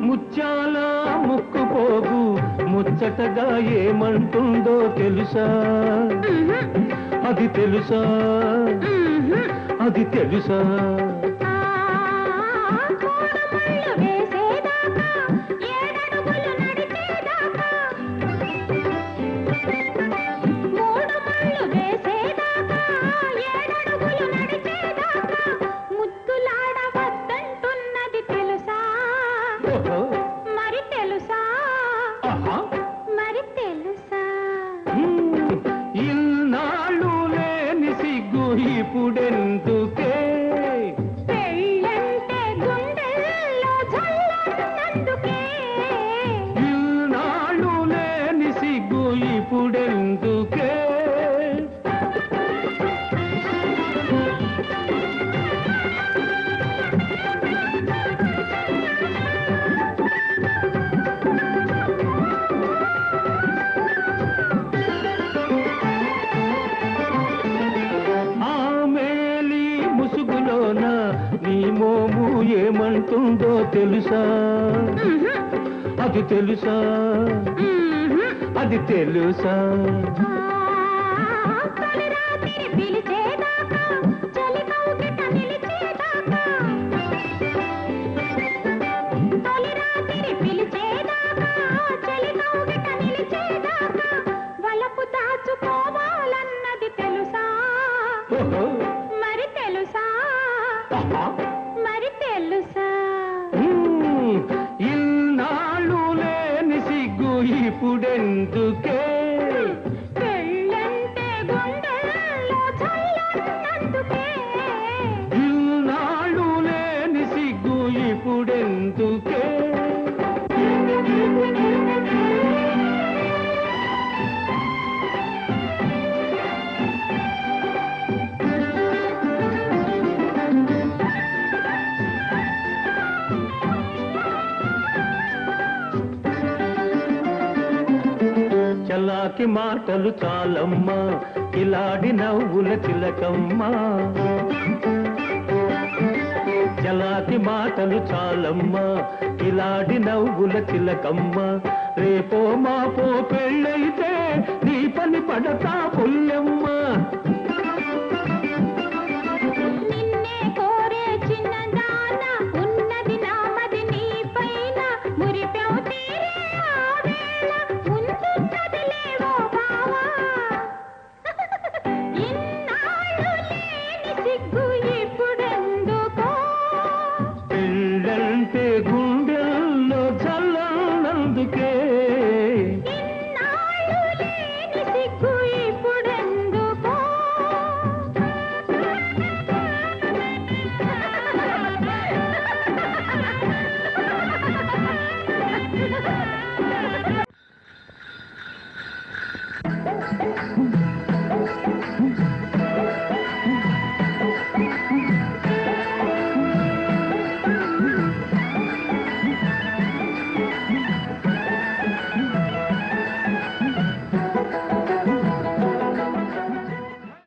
ముత్యాల ముక్కుపోగు ముచ్చటగా ఏమంటుందో తెలుసా? అది తెలుసా? అది తెలుసా? ఇన్నాళ్ళు లేని సిగ్గు ఇప్పుడెందుకే? పెళ్ళంటే గుండెల్లో జల్లందుకే. ఇన్నాళ్ళు లేని సిగ్గు ఇప్పుడెందుకే? నీ మోము ఏమంటుందో తెలుసా? అది తెలుసా? అది తెలుసా? వలపు దాచుకోవాలన్నది తెలుసా? మరి తెలుసా? మరి తెలుసా? ఇన్నాళ్ళు లేని సిగ్గు ఇప్పుడెందుకే? పెళ్ళంటే గుండెల్లో జల్లందుకే. ఇన్నాళ్ళు లేని సిగ్గు ఇప్పుడెందుకే? చలాకి మాటలు చాలమ్మా, కిలాడి నవ్వుల చిలకమ్మా. చలాకి మాటలు చాలమ్మా, కిలాడి నవ్వుల చిలకమ్మా. రేపో మాపో పెళ్ళైతే నీ పని పడతా పుల్లెమ్మా. నిన్నే కోరే చిన్నదాన ఉన్నది నామది నీ పైన. మురిపెవు తీరే ఆ వేళ ముందున్నదిలేవో బావా. ఇన్నాళ్ళు లేని సిగ్గు ఇప్పుడెందుకో? పెళ్ళంటే గుండెల్లో జల్లందుకే. ఇన్నాళ్ళు లేని సిగ్గు ఇప్పుడెందుకో? Ha ha ha ha!